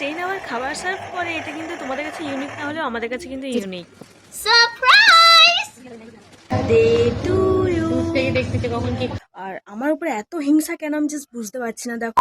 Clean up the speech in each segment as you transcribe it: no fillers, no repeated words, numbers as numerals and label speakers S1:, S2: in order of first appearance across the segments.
S1: Train আবার খাবার serve করে, এটা কিন্তু তোমাদের কাছে ইউনিক না হলেও আমাদের কাছে কিন্তু unique.
S2: Surprise
S1: day to you থেকে দেখতে কখন কি। আর আমার উপরে এত হিংসা কেন আমি জাস্ট বুঝতে পারছি না। দেখো,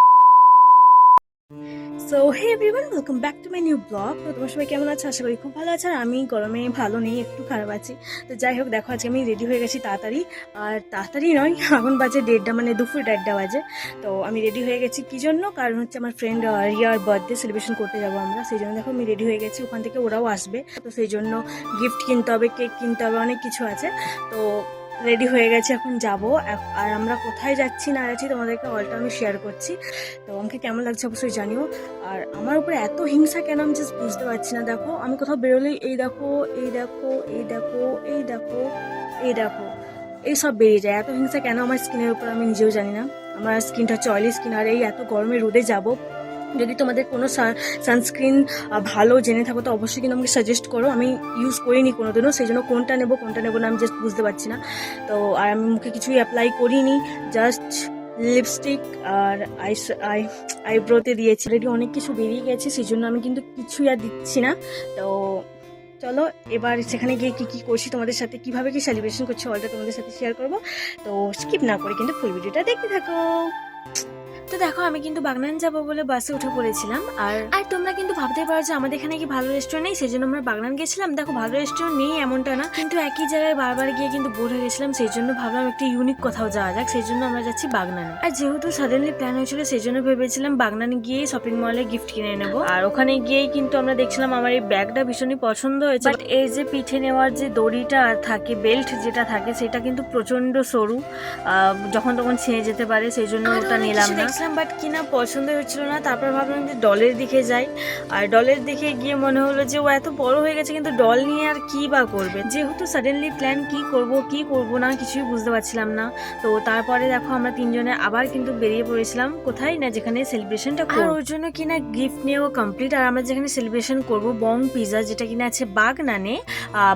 S1: so hey everyone, welcome back to my new blog. তো তোমার সবাই কেমন আছে? আশা করি খুব ভালো আছে। আর আমি গরমে ভালো নেই, একটু খারাপ আছি। তো যাই হোক, দেখো আজকে আমি রেডি হয়ে গেছি তাড়াতাড়ি। আর তাড়াতাড়ি নয়, এখন বাজে 1:30, মানে দুপুর 1:30 বাজে। তো আমি রেডি হয়ে গেছি কি জন্য? কারণ হচ্ছে আমার ফ্রেন্ড রিয়ার বার্থডে সেলিব্রেশন করতে যাবো আমরা, সেই জন্য দেখো আমি রেডি হয়ে গেছি। ওখান থেকে ওরাও আসবে, তো সেই জন্য গিফট কিনতে হবে, কেক কিনতে হবে, অনেক কিছু আছে। তো রেডি হয়ে গেছে, এখন যাব। আর আমরা কোথায় যাচ্ছি না যাচ্ছি তোমাদেরকে অলটা আমি শেয়ার করছি। তো আমাকে কেমন লাগছে অবশ্যই জানিও। আর আমার উপরে এত হিংসা কেন আমি জাস্ট বুঝতে পারছি না। দেখো, আমি কোথাও বেরোলেই এই দেখো, এই দেখো, এই দেখো, এই দেখো, এই দেখো, এই সব বেরিয়ে যায়। এত হিংসা কেন আমার স্কিনের উপর আমি নিজেও জানি না। আমার স্কিনটা হচ্ছে অয়েলি স্কিন, আর এই এত গরমে রোদে যাব। যদি তোমাদের কোনো সানস্ক্রিন ভালো জেনে থাকো তো অবশ্যই কিন্তু আমাকে সাজেস্ট করো। আমি ইউজ করিনি কোনোদিনও, সেই জন্য কোনটা নেবো না আমি জাস্ট বুঝতে পারছি না। তো আর আমি মুখে কিছুই অ্যাপ্লাই করিনি, জাস্ট লিপস্টিক আর আইব্রোতে দিয়েছি। অলরেডি অনেক কিছু বেরিয়ে গেছে, সেই জন্য আমি কিন্তু কিছুই আর দিচ্ছি না। তো চলো এবার সেখানে গিয়ে কি কি করছি তোমাদের সাথে, কিভাবে কি সেলিব্রেশন করছি অলটা তোমাদের সাথে শেয়ার করবো। তো স্কিপ না করে কিন্তু ফুল ভিডিওটা দেখতে থাকো। তো দেখো, আমি কিন্তু বাগনান যাবো বলে বাসে উঠে পড়েছিলাম। আর তোমরা কিন্তু ভাবতে পারো যে আমাদের এখানে কি ভালো রেস্টুরেন্ট নেই, সেই জন্য আমরা বাগনান গেছিলাম। দেখো, ভালো রেস্টুরেন্ট নেই এমনটা না, কিন্তু একই জায়গায় বারবার গিয়ে কিন্তু বোর হয়ে গেছিলাম। সেই জন্য ভাবলাম একটু ইউনিক কোথাও যাওয়া যাক, সেই জন্য আমরা যাচ্ছি বাগনানে। আর যেহেতু সাডেনলি প্ল্যান হয়েছিল, সেই জন্য ভেবেছিলাম বাগনানে গিয়ে শপিং মলে গিফট কিনে নেবো। আর ওখানে গিয়েই কিন্তু আমরা দেখছিলাম আমার এই ব্যাগটা ভীষণই পছন্দ হয়েছে। বাট এই যে পিঠে নেওয়ার যে দড়িটা থাকে, বেল্ট যেটা থাকে, সেটা কিন্তু প্রচন্ড সরু, যখন তখন ছিঁড়ে যেতে পারে, সেই জন্য ওটা নিলাম না। বাট কিনা পছন্দ হচ্ছিল না। তারপর ভাবলাম যে ডলের দিকে যাই। আর ডলের দিকে গিয়ে মনে হলো যে ও এত বড় হয়ে গেছে, কিন্তু ডল নিয়ে আর কি বা করবে। যেহেতু সাডেনলি প্ল্যান, কি করব না কিছুই বুঝতে পারছিলাম না। তো তারপরে দেখো আমরা তিনজনে আবার কিন্তু বেরিয়ে পড়েছিলাম কোথায় না, যেখানে সেলিব্রেশনটা করব। আর ওর জন্য কিনা গিফট নিয়েও কমপ্লিট। আর আমরা যেখানে সেলিব্রেশন করব, বং পিজা, যেটা কিনা আছে বাগনানে,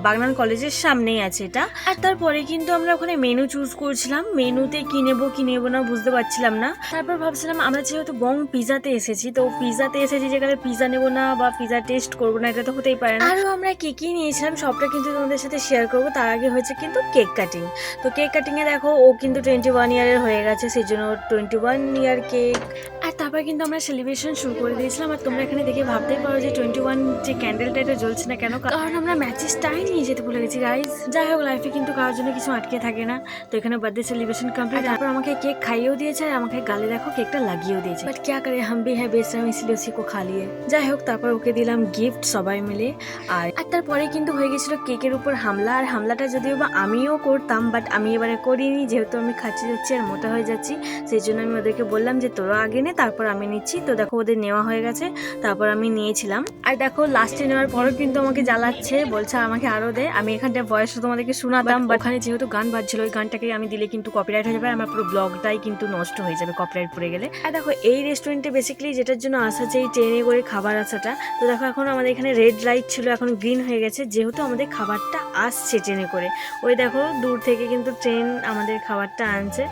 S1: বাগনান কলেজের সামনেই আছে এটা। আর তারপরে কিন্তু আমরা ওখানে মেনু চুজ করছিলাম, মেনুতে কি নেবো না বুঝতে পারছিলাম না। তারপর ভাবছিলাম আমরা যেহেতু বং পিজাতে এসেছি, তো পিজাতে এসেছি যেখানে পিজা নেবো না বা পিজা টেস্ট করবো না, এটা তো হতেই পারে না। আরও আমরা কি নিয়েছিলাম সবটা কিন্তু তোমাদের সাথে শেয়ার করবো। তার আগে হয়েছে কিন্তু কেক কাটিং। তো কেক কাটিংয়ে দেখো, ও কিন্তু 21 ইয়ারের হয়ে গেছে, সেই জন্য 21 ইয়ার কেক। আর তারপর কিন্তু আমরা সেলিব্রেশন শুরু করে দিয়েছিলাম। আর তোমরা এখানে দেখে ভাবতেই পারো যে 21 যে ক্যান্ডেলটা, এটা জ্বলছে না কেন, কারণ আমরা ম্যাচেসটাই নিয়ে যেতে ভুলে গেছি গাইজ। যাই হোক, লাইফে কিন্তু কারোর জন্য কিছু আটকে থাকে না। তো এখানে বার্থডে সেলিব্রেশন কমপ্লিট। তারপর আমাকে কেক খাইয়েও দিয়েছে, আর আমাকে গালে দেখো কেকটা লাগিয়েও দিয়েছে। বাট क्या करे, हम भी है बेशरम, इसलिए उसी को खा लिए। যাই হোক, তারপর ওকে দিলাম গিফট সবাই মিলে। আর তারপরে কিন্তু হয়ে গেছিল কেকের উপর হামলা। আর হামলাটা যদিও বা আমিও করতাম, বাট আমি এবারে করিনি, যেহেতু আমি খাচ্ছি যাচ্ছি আর মোটা হয়ে যাচ্ছি। সেই জন্য আমি ওদেরকে বললাম যে তোরা আগে নে, তারপর আমি নিচ্ছি। তো দেখো ওদের নেওয়া হয়ে গেছে, তারপর আমি নিয়েছিলাম। আর দেখো লাস্টে নেওয়ার পরও কিন্তু আমাকে জ্বালাচ্ছে, বলছে আমাকে আরো দে। আমি এখানটা ভয়েসটা তোমাদেরকে শোনাতাম, বাট ওখানে যেহেতু গান বাজছিল, ওই গানটাকে আমি দিলে কিন্তু কপিরাইট হয়ে যাবে, আমার পুরো ব্লগটাই কিন্তু নষ্ট হয়ে যাবে কপিরাইট পড়ে গেলে। আর দেখো, এই রেস্টুরেন্টে বেসিক্যালি যেটার জন্য আসা, যে এই ট্রেনে করে খাবার আসাটা। তো দেখো, এখন আমাদের এখানে রেড লাইট ছিল, এখন গ্রিন হয়ে গেছে, যেহেতু আমাদের খাবারটা আসছে ট্রেনে করে। ওই দেখো দূর থেকে কিন্তু ট্রেন আমাদের খাবারটা আনছে।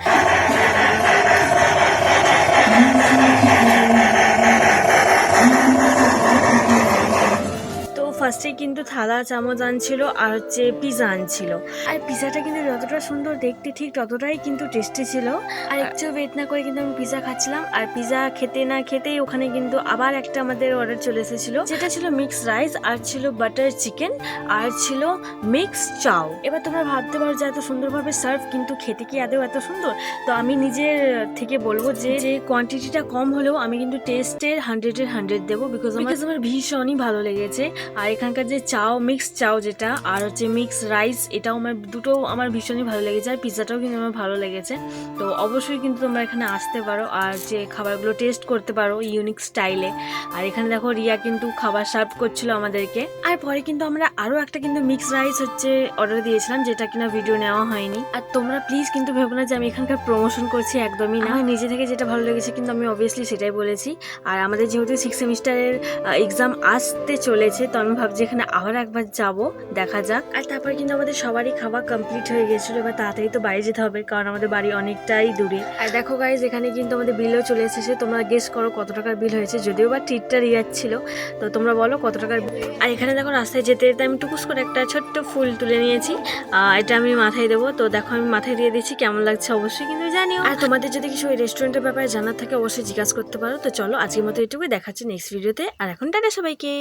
S1: ফার্স্টে কিন্তু থালা চামচ আনছিল, আর হচ্ছে পিজা আনছিল। আর পিজাটা কিন্তু যতটা সুন্দর দেখতে, ঠিক ততটাই কিন্তু টেস্টি ছিল। আর একটু ওয়েট না করে কিন্তু আমি পিজা খাচ্ছিলাম। আর পিজা খেতে না খেতেই ওখানে কিন্তু আবার একটা আমাদের অর্ডার চলে এসেছিল, যেটা ছিল মিক্স রাইস, আর ছিল বাটার চিকেন, আর ছিল মিক্স চাও। এবার তোমরা ভাবতে পারো যে এত সুন্দরভাবে সার্ভ, কিন্তু খেতে কি আদৌ এত সুন্দর? তো আমি নিজের থেকে বলবো যে কোয়ান্টিটিটা কম হলেও আমি কিন্তু টেস্টের 100-এর 100 দেবো, বিকজ আমার ভীষণই ভালো লেগেছে। আর এখানকার যে চাও, মিক্স চাও যেটা, আর হচ্ছে মিক্স রাইস, এটাও দুটো আমার ভীষণই ভালো লেগেছে। আর পিৎজাটাও কিন্তু আমার ভালো লেগেছে। তো অবশ্যই কিন্তু তোমরা এখানে আসতে পারো, আর যে খাবারগুলো টেস্ট করতে পারো ইউনিক স্টাইলে। আর এখানে দেখো রিয়া কিন্তু খাবার সার্ভ করছিল আমাদেরকে। আর পরে কিন্তু আমরা আরও একটা কিন্তু মিক্স রাইস হচ্ছে অর্ডার দিয়েছিলাম, যেটা কিনা ভিডিও নেওয়া হয়নি। আর তোমরা প্লিজ কিন্তু ভেবো না যে আমি এখানকার প্রমোশন করছি, একদমই না। নিজে থেকে যেটা ভালো লেগেছে কিন্তু আমি অবভিয়াসলি সেটাই বলেছি। আর আমাদের যেহেতু 6 সেমিস্টারের এক্সাম আসতে চলেছে, তো আমি ভাবছি এখানে আবার একবার যাব, দেখা যাক। আর তারপর কিন্তু আমাদের সবারই খাওয়া কমপ্লিট হয়ে গেছিলো, এবার তাড়াতাড়ি তো বাড়ি যেতে হবে কারণ আমাদের বাড়ি অনেকটাই দূরে। আর দেখো গাইজ এখানে কিন্তু আমাদের বিলও চলে এসেছে, তোমরা গেস করো কত টাকার বিল হয়েছে, যদিও বা ট্রিটটা রিয়াজ ছিল, তো তোমরা বলো কত টাকার। আর এখানে দেখো রাস্তায় যেতে যেতে আমি টুকুস করে একটা ছোট্ট ফুল তুলে নিয়েছি, এটা আমি মাথায় দেবো, তো দেখো আমি মাথায় দিয়ে দিচ্ছি, কেমন লাগছে অবশ্যই কিন্তু জানিও। আর তোমাদের যদি কিছু ওই রেস্টুরেন্টের ব্যাপারে জানার থাকে অবশ্যই জিজ্ঞাসা করতে পারো। তো চলো আজকের মতো এটুকুই, দেখাচ্ছে নেক্সট ভিডিওতে, আর এখন টাটা সবাইকে।